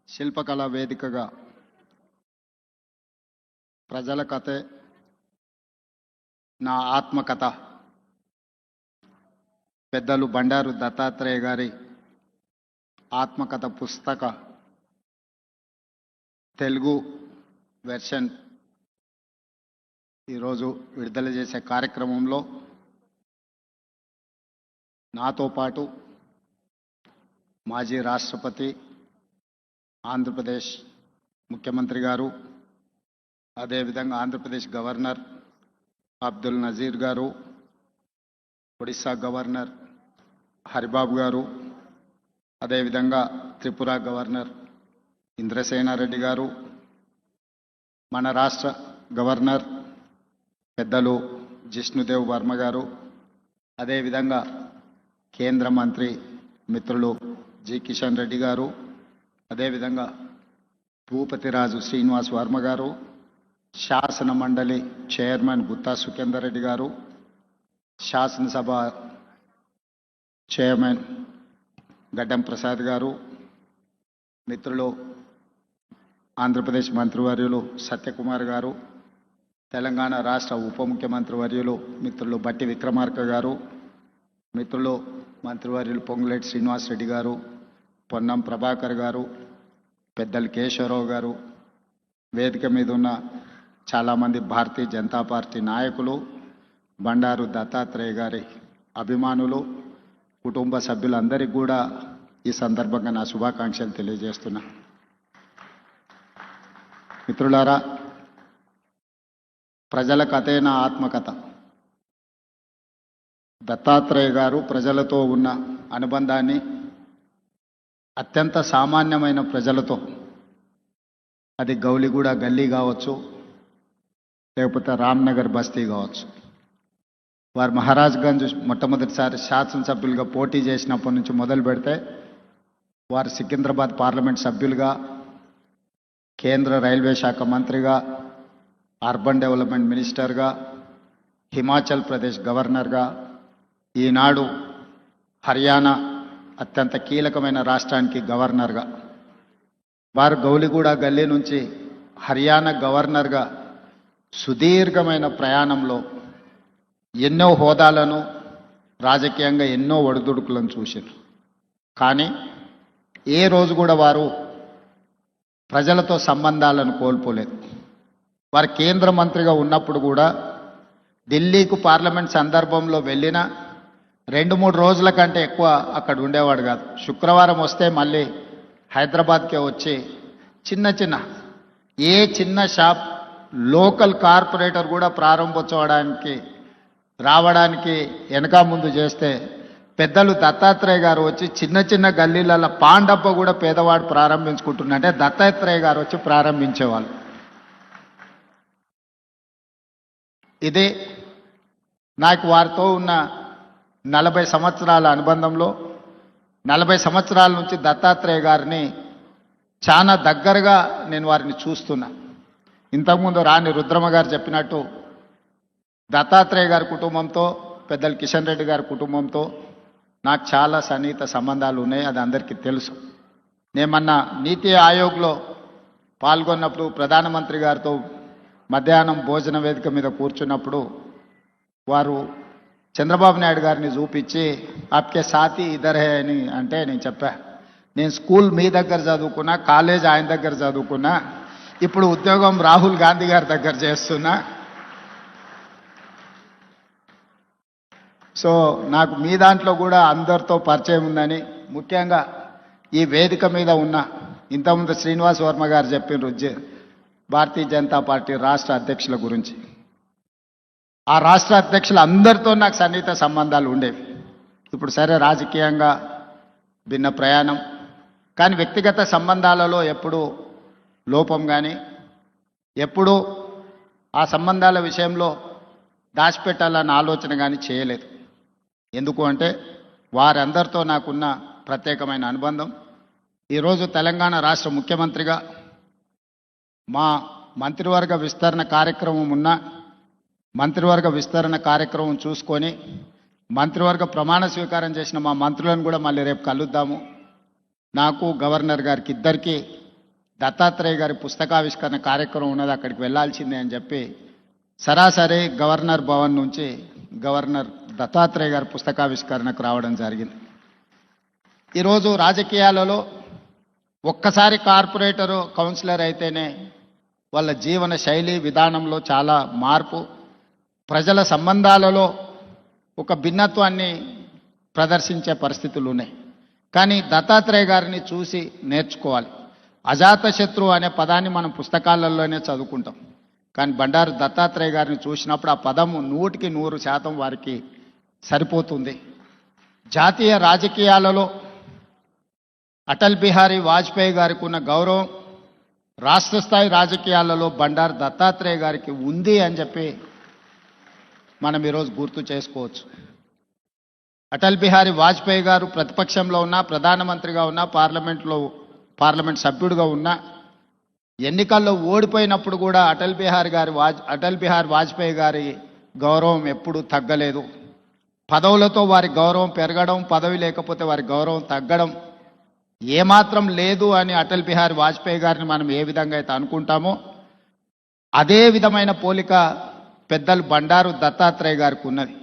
శిల్పకళా వేదికగా ప్రజల కథే నా ఆత్మకథ పెద్దలు బండారు దత్తాత్రేయ గారి ఆత్మకథ పుస్తక తెలుగు వెర్షన్ ఈరోజు విడుదల చేసే కార్యక్రమంలో నాతో పాటు మాజీ రాష్ట్రపతి ఆంధ్రప్రదేశ్ ముఖ్యమంత్రి గారు, అదేవిధంగా ఆంధ్రప్రదేశ్ గవర్నర్ అబ్దుల్ నజీర్ గారు, ఒడిశా గవర్నర్ హరిబాబు గారు, అదేవిధంగా త్రిపుర గవర్నర్ ఇంద్రసేనారెడ్డి గారు, మన రాష్ట్ర గవర్నర్ పెద్దలు జిష్ణుదేవ్ వర్మ గారు, అదేవిధంగా కేంద్ర మంత్రి మిత్రులు జి కిషన్ రెడ్డి గారు, అదేవిధంగా భూపతిరాజు శ్రీనివాస్ వర్మ గారు, శాసన మండలి చైర్మన్ గుత్తా సుఖేందర్ రెడ్డి గారు, శాసనసభ చైర్మన్ గడ్డం ప్రసాద్ గారు, మిత్రులు ఆంధ్రప్రదేశ్ మంత్రివర్యులు సత్యకుమార్ గారు, తెలంగాణ రాష్ట్ర ఉప ముఖ్యమంత్రి వర్యులు మిత్రులు బట్టి విక్రమార్క గారు, మిత్రులు మంత్రివర్యులు పొంగులేటి శ్రీనివాస్ రెడ్డి గారు, పొన్నం ప్రభాకర్ గారు, పెద్దలు కేశవరావు గారు, వేదిక మీద ఉన్న చాలామంది భారతీయ జనతా పార్టీ నాయకులు, బండారు దత్తాత్రేయ గారి అభిమానులు, కుటుంబ సభ్యులందరికీ కూడా ఈ సందర్భంగా నా శుభాకాంక్షలు తెలియజేస్తున్నా. మిత్రులారా, ప్రజల కథే నా ఆత్మకథ. దత్తాత్రేయ గారు ప్రజలతో ఉన్న అనుబంధాన్ని అత్యంత సామాన్యమైన ప్రజలతో, అది గౌలిగూడ గల్లీ కావచ్చు, లేకపోతే రామ్నగర్ బస్తీ కావచ్చు, వారు మహారాజ్గంజ్ మొట్టమొదటిసారి శాసనసభ్యులుగా పోటీ చేసినప్పటి నుంచి మొదలు పెడితే వారు సికింద్రాబాద్ పార్లమెంట్ సభ్యులుగా, కేంద్ర రైల్వే శాఖ మంత్రిగా, అర్బన్ డెవలప్మెంట్ మినిస్టర్గా, హిమాచల్ ప్రదేశ్ గవర్నర్గా, ఈనాడు హర్యానా అత్యంత కీలకమైన రాష్ట్రానికి గవర్నర్గా, వారు గౌలిగూడ గల్లీ నుంచి హర్యానా గవర్నర్గా సుదీర్ఘమైన ప్రయాణంలో ఎన్నో హోదాలను, రాజకీయంగా ఎన్నో ఒడిదుడుకులను చూశారు. కానీ ఏ రోజు కూడా వారు ప్రజలతో సంబంధాలను కోల్పోలేదు. వారు కేంద్ర మంత్రిగా ఉన్నప్పుడు కూడా ఢిల్లీకు పార్లమెంట్ సందర్భంలో వెళ్ళిన 2-3 రోజుల కంటే ఎక్కువ అక్కడ ఉండేవాడు కాదు. శుక్రవారం వస్తే మళ్ళీ హైదరాబాద్కే వచ్చి చిన్న షాప్ లోకల్ కార్పొరేటర్ కూడా ప్రారంభోత్సవానికి రావడానికి వెనక ముందు చేస్తే పెద్దలు దత్తాత్రేయ గారు వచ్చి చిన్న గల్లీలలో పాండప్ప కూడా పేదవాడు ప్రారంభించుకుంటున్నంటే దత్తాత్రేయ గారు వచ్చి ప్రారంభించేవాళ్ళు. ఇదే నాకు వారితో ఉన్న 40 సంవత్సరాల అనుబంధంలో 40 సంవత్సరాల నుంచి దత్తాత్రేయ గారిని చాలా దగ్గరగా నేను వారిని చూస్తున్నా. ఇంతకుముందు రాణి రుద్రమ్మ గారు చెప్పినట్టు దత్తాత్రేయ గారి కుటుంబంతో, పెద్దలు కిషన్ రెడ్డి గారి కుటుంబంతో నాకు చాలా సన్నిహిత సంబంధాలు ఉన్నాయి. అది అందరికీ తెలుసు. నేను మొన్న నీతి ఆయోగ్లో పాల్గొన్నప్పుడు ప్రధానమంత్రి గారితో మధ్యాహ్నం భోజన వేదిక మీద కూర్చున్నప్పుడు వారు చంద్రబాబు నాయుడు గారిని చూపించి ఆప్కే సాథీ ఇద్దరే అని అంటే నేను చెప్పా, నేను స్కూల్ మీ దగ్గర చదువుకున్నా, కాలేజ్ ఆయన దగ్గర చదువుకున్నా, ఇప్పుడు ఉద్యోగం రాహుల్ గాంధీ గారి దగ్గర చేస్తున్నా. సో నాకు మీ దాంట్లో కూడా అందరితో పరిచయం ఉందని, ముఖ్యంగా ఈ వేదిక మీద ఉన్న ఇంతకుముందు శ్రీనివాస్ వర్మ గారు చెప్పిన భారతీయ జనతా పార్టీ రాష్ట్ర అధ్యక్షుల గురించి, ఆ రాష్ట్ర అధ్యక్షులు అందరితో నాకు సన్నిహిత సంబంధాలు ఉండేవి. ఇప్పుడు సరే రాజకీయంగా భిన్న ప్రయాణం, కానీ వ్యక్తిగత సంబంధాలలో ఎప్పుడూ లోపం కానీ, ఎప్పుడూ ఆ సంబంధాల విషయంలో దాచిపెట్టాలన్న ఆలోచన కానీ చేయలేదు. ఎందుకు అంటే వారందరితో నాకున్న ప్రత్యేకమైన అనుబంధం. ఈరోజు తెలంగాణ రాష్ట్ర ముఖ్యమంత్రిగా మా మంత్రివర్గ విస్తరణ కార్యక్రమం ఉన్న మంత్రివర్గ విస్తరణ కార్యక్రమం చూసుకొని మంత్రివర్గ ప్రమాణ స్వీకారం చేసిన మా మంత్రులను కూడా మళ్ళీ రేపు కలుద్దాము. నాకు గవర్నర్ గారికి ఇద్దరికీ దత్తాత్రేయ గారి పుస్తకావిష్కరణ కార్యక్రమం ఉన్నది, అక్కడికి వెళ్ళాల్సిందే అని చెప్పి సరాసరి గవర్నర్ భవన్ నుంచి గవర్నర్ దత్తాత్రేయ గారి పుస్తకావిష్కరణకు రావడం జరిగింది. ఈరోజు రాజకీయాలలో ఒక్కసారి కార్పొరేటరు కౌన్సిలర్ అయితేనే వాళ్ళ జీవన శైలి విధానంలో చాలా మార్పు, ప్రజల సంబంధాలలో ఒక భిన్నత్వాన్ని ప్రదర్శించే పరిస్థితులు ఉన్నాయి. కానీ దత్తాత్రేయ గారిని చూసి నేర్చుకోవాలి. అజాతశత్రువు అనే పదాన్ని మనం పుస్తకాలలోనే చదువుకుంటాం, కానీ బండారు దత్తాత్రేయ గారిని చూసినప్పుడు ఆ పదము 100% వారికి సరిపోతుంది. జాతీయ రాజకీయాలలో అటల్ బిహారీ వాజ్పేయి గారికి ఉన్న గౌరవం రాష్ట్ర స్థాయి రాజకీయాలలో బండారు దత్తాత్రేయ గారికి ఉంది అని చెప్పి మనం ఈరోజు గుర్తు చేసుకోవచ్చు. అటల్ బిహారీ వాజ్పేయి గారు ప్రతిపక్షంలో ఉన్నా, ప్రధానమంత్రిగా ఉన్నా, పార్లమెంట్ సభ్యుడిగా ఉన్నా, ఎన్నికల్లో ఓడిపోయినప్పుడు కూడా అటల్ బిహారీ వాజ్పేయి గారి గౌరవం ఎప్పుడూ తగ్గలేదు. పదవులతో వారి గౌరవం పెరగడం, పదవి లేకపోతే వారి గౌరవం తగ్గడం ఏమాత్రం లేదు అని అటల్ బిహారీ వాజ్పేయి గారిని మనం ఏ విధంగా అయితే అనుకుంటామో అదే విధమైన పోలిక పెద్దలు బండారు దత్తాత్రేయ గారికి ఉన్నది.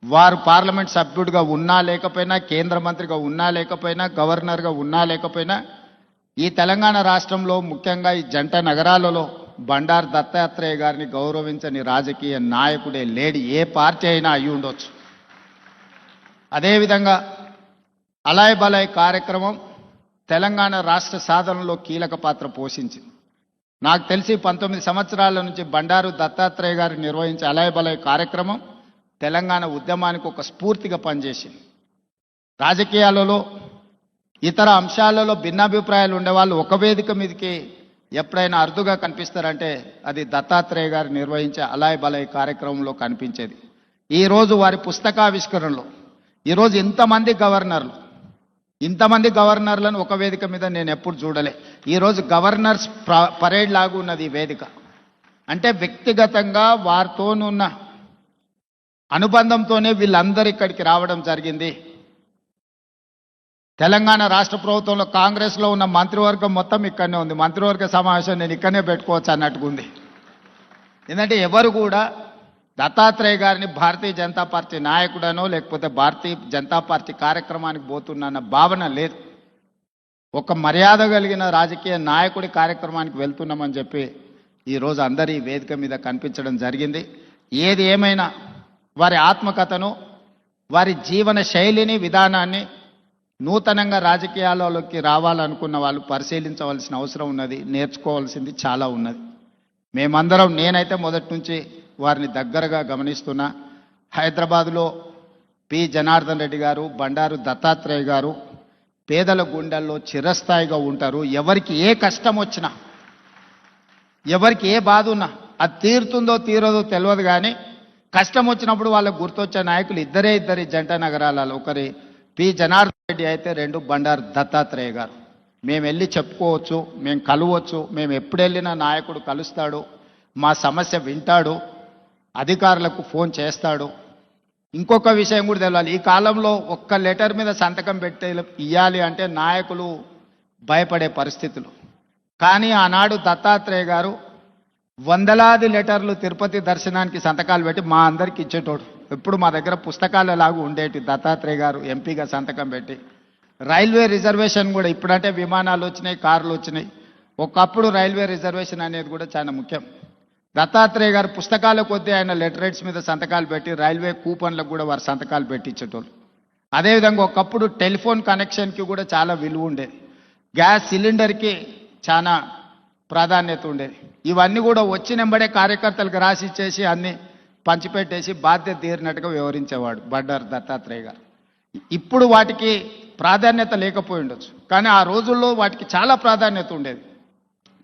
వారు పార్లమెంట్ సభ్యుడిగా ఉన్నా లేకపోయినా, కేంద్ర మంత్రిగా ఉన్నా లేకపోయినా, గవర్నర్గా ఉన్నా లేకపోయినా, ఈ తెలంగాణ రాష్ట్రంలో ముఖ్యంగా ఈ జంట నగరాలలో బండారు దత్తాత్రేయ గారిని గౌరవించని రాజకీయ నాయకుడే లేడు, ఏ పార్టీ అయినా అయి ఉండొచ్చు. అదేవిధంగా అలాయ్ బలాయ్ కార్యక్రమం తెలంగాణ రాష్ట్ర సాధనలో కీలక పాత్ర పోషించింది. నాకు తెలిసి 19 సంవత్సరాల నుంచి బండారు దత్తాత్రేయ గారు నిర్వహించే అలాయ్ బలాయ్ కార్యక్రమం తెలంగాణ ఉద్యమానికి ఒక స్ఫూర్తిగా పనిచేసింది. రాజకీయాలలో ఇతర అంశాలలో భిన్నాభిప్రాయాలు ఉండేవాళ్ళు ఒక వేదిక మీదకి ఎప్పుడైనా అరుదుగా కనిపిస్తారంటే అది దత్తాత్రేయ గారు నిర్వహించే అలాయ్ బలాయ్ కార్యక్రమంలో కనిపించేది. ఈరోజు వారి పుస్తకావిష్కరణలో ఈరోజు ఇంతమంది గవర్నర్లను ఒక వేదిక మీద నేను ఎప్పుడు చూడలే. ఈరోజు గవర్నర్స్ పరేడ్ లాగా ఉన్నది ఈ వేదిక. అంటే వ్యక్తిగతంగా వారితోనున్న అనుబంధంతోనే వీళ్ళందరూ ఇక్కడికి రావడం జరిగింది. తెలంగాణ రాష్ట్ర ప్రభుత్వంలో కాంగ్రెస్లో ఉన్న మంత్రివర్గం మొత్తం ఇక్కడనే ఉంది. మంత్రివర్గ సమావేశం నేను ఇక్కడనే పెట్టుకోవచ్చు అన్నట్టుగా ఉంది. ఎందుకంటే ఎవరు కూడా దత్తాత్రేయ గారిని భారతీయ జనతా పార్టీ నాయకుడనో లేకపోతే భారతీయ జనతా పార్టీ కార్యక్రమానికి పోతున్న భావన లేదు. ఒక మర్యాద కలిగిన రాజకీయ నాయకుడి కార్యక్రమానికి వెళ్తున్నామని చెప్పి ఈరోజు అందరి వేదిక మీద కనిపించడం జరిగింది. ఏది ఏమైనా వారి ఆత్మకథను, వారి జీవన శైలిని, విధానాన్ని నూతనంగా రాజకీయాలలోకి రావాలనుకున్న వాళ్ళు పరిశీలించవలసిన అవసరం ఉన్నది, నేర్చుకోవాల్సింది చాలా ఉన్నది. మేమందరం, నేనైతే మొదటి నుంచి వారిని దగ్గరగా గమనిస్తున్నా. హైదరాబాదులో పి జనార్దన్ రెడ్డి గారు, బండారు దత్తాత్రేయ గారు పేదల గుండెల్లో చిరస్థాయిగా ఉంటారు. ఎవరికి ఏ కష్టం వచ్చినా, ఎవరికి ఏ బాధ ఉన్నా అది తీరుతుందో తీరదో తెలియదు, కానీ కష్టం వచ్చినప్పుడు వాళ్ళకు గుర్తొచ్చే నాయకులు ఇద్దరి జంట నగరాలలో, ఒకరి పి జనార్దన్ రెడ్డి అయితే, రెండు బండారు దత్తాత్రేయ గారు. మేము వెళ్ళి చెప్పుకోవచ్చు, మేము కలవచ్చు, మేము ఎప్పుడు వెళ్ళినా నాయకుడు కలుస్తాడు, మా సమస్య వింటాడు, అధికారులకు ఫోన్ చేస్తాడు. ఇంకొక విషయం కూడా తెలియాలి, ఈ కాలంలో ఒక్క లెటర్ మీద సంతకం పెట్టి ఇవ్వాలి అంటే నాయకులు భయపడే పరిస్థితులు. కానీ ఆనాడు దత్తాత్రేయ గారు వందలాది లెటర్లు తిరుపతి దర్శనానికి సంతకాలు పెట్టి మా అందరికి ఇచ్చేటోడు. ఎప్పుడు మా దగ్గర పుస్తకాలలాగా ఉండేటి. దత్తాత్రేయ గారు ఎంపీగా సంతకం పెట్టి రైల్వే రిజర్వేషన్ కూడా, ఇప్పుడంటే విమానాలు వచ్చినాయి, కార్లు వచ్చినాయి, ఒకప్పుడు రైల్వే రిజర్వేషన్ అనేది కూడా చాలా ముఖ్యం. దత్తాత్రేయ గారు పుస్తకాల కొద్దీ ఆయన లెటరేట్స్ మీద సంతకాలు పెట్టి రైల్వే కూపన్లకు కూడా వారు సంతకాలు పెట్టించేటోళ్ళు. అదేవిధంగా ఒకప్పుడు టెలిఫోన్ కనెక్షన్కి కూడా చాలా విలువ ఉండేది, గ్యాస్ సిలిండర్కి చాలా ప్రాధాన్యత ఉండేది. ఇవన్నీ కూడా వచ్చినంబడే కార్యకర్తలకు రాసి ఇచ్చేసి అన్నీ పంచిపెట్టేసి బాధ్యత తీరినట్టుగా వ్యవహరించేవాడు బండారు దత్తాత్రేయ గారు. ఇప్పుడు వాటికి ప్రాధాన్యత లేకపోయి ఉండొచ్చు, కానీ ఆ రోజుల్లో వాటికి చాలా ప్రాధాన్యత ఉండేది.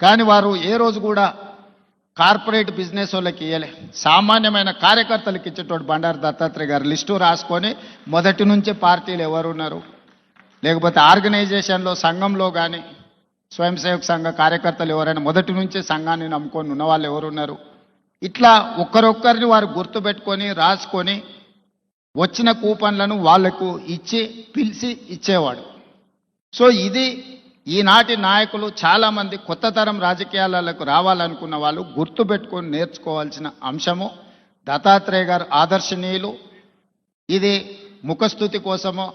కానీ వారు ఏ రోజు కూడా కార్పొరేట్ బిజినెస్ వాళ్ళకి ఇవ్వలే, సామాన్యమైన కార్యకర్తలకు ఇచ్చేటోడు బండారు దత్తాత్రేయ గారు. లిస్టు రాసుకొని మొదటి నుంచే పార్టీలు ఎవరున్నారు, లేకపోతే ఆర్గనైజేషన్లో సంఘంలో కానీ స్వయం సేవక సంఘ కార్యకర్తలు ఎవరైనా మొదటి నుంచే సంఘాన్ని నమ్ముకొని ఉన్న వాళ్ళు ఎవరున్నారు, ఇట్లా ఒక్కరొక్కరిని వారు గుర్తుపెట్టుకొని రాసుకొని వచ్చిన కూపన్లను వాళ్లకు ఇచ్చి పిలిచి ఇచ్చేవాడు. సో ఇది ఈనాటి నాయకులు చాలామంది కొత్త తరం రాజకీయాలకు రావాలనుకున్న వాళ్ళు గుర్తుపెట్టుకొని నేర్చుకోవాల్సిన అంశము దత్తాత్రేయ గారు ఆదర్శనీయులు. ఇది ముఖస్థుతి కోసమో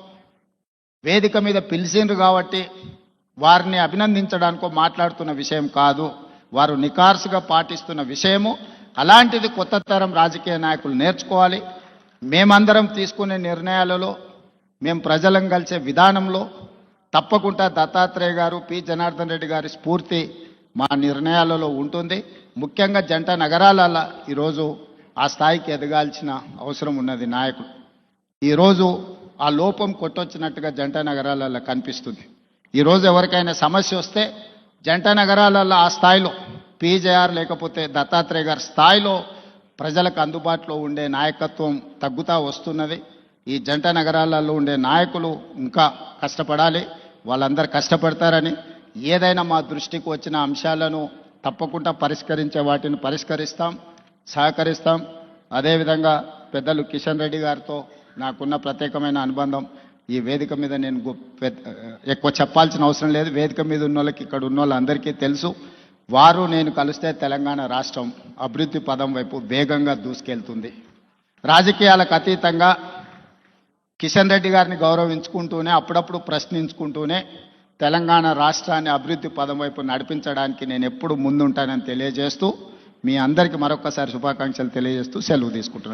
వేదిక మీద పిలిచిండ్రు కాబట్టి వారిని అభినందించడానికో మాట్లాడుతున్న విషయం కాదు. వారు నికార్సుగా పాటిస్తున్న విషయము. అలాంటిది కొత్త తరం రాజకీయ నాయకులు నేర్చుకోవాలి. మేమందరం తీసుకునే నిర్ణయాలలో, మేము ప్రజలను కలిసే విధానంలో తప్పకుండా దత్తాత్రేయ గారు, పి జనార్దన్ రెడ్డి గారి స్ఫూర్తి మా నిర్ణయాలలో ఉంటుంది. ముఖ్యంగా జంట నగరాలలో ఈరోజు ఆ స్థాయికి ఎదగాల్సిన అవసరం ఉన్నది నాయకుడు. ఈరోజు ఆ లోపం కొట్టొచ్చినట్టుగా జంట నగరాలలో కనిపిస్తుంది. ఈరోజు ఎవరికైనా సమస్య వస్తే జంట నగరాలలో ఆ స్థాయిలో పీజేఆర్ లేకపోతే దత్తాత్రేయ గారి స్థాయిలో ప్రజలకు అందుబాటులో ఉండే నాయకత్వం తగ్గుతూ వస్తున్నది. ఈ జంట నగరాలలో ఉండే నాయకులు ఇంకా కష్టపడాలి. వాళ్ళందరూ కష్టపడతారని, ఏదైనా మా దృష్టికి వచ్చిన అంశాలను తప్పకుండా పరిష్కరించే వాటిని పరిష్కరిస్తాం, సహకరిస్తాం. అదేవిధంగా పెద్దలు కిషన్ రెడ్డి గారితో నాకున్న ప్రత్యేకమైన అనుబంధం ఈ వేదిక మీద నేను ఎక్కువ చెప్పాల్సిన అవసరం లేదు. వేదిక మీద ఉన్న వాళ్ళకి, ఇక్కడ ఉన్న వాళ్ళందరికీ తెలుసు. వారు నేను కలిస్తే తెలంగాణ రాష్ట్రం అభివృద్ధి పదం వైపు వేగంగా దూసుకెళ్తుంది. రాజకీయాలకు అతీతంగా కిషన్ రెడ్డి గారిని గౌరవించుకుంటూనే, అప్పుడప్పుడు ప్రశ్నించుకుంటూనే తెలంగాణ రాష్ట్రాన్ని అభివృద్ధి పదం వైపు నడిపించడానికి నేను ఎప్పుడు ముందుంటానని తెలియజేస్తూ, మీ అందరికీ మరొకసారి శుభాకాంక్షలు తెలియజేస్తూ సెలవు తీసుకుంటున్నాను.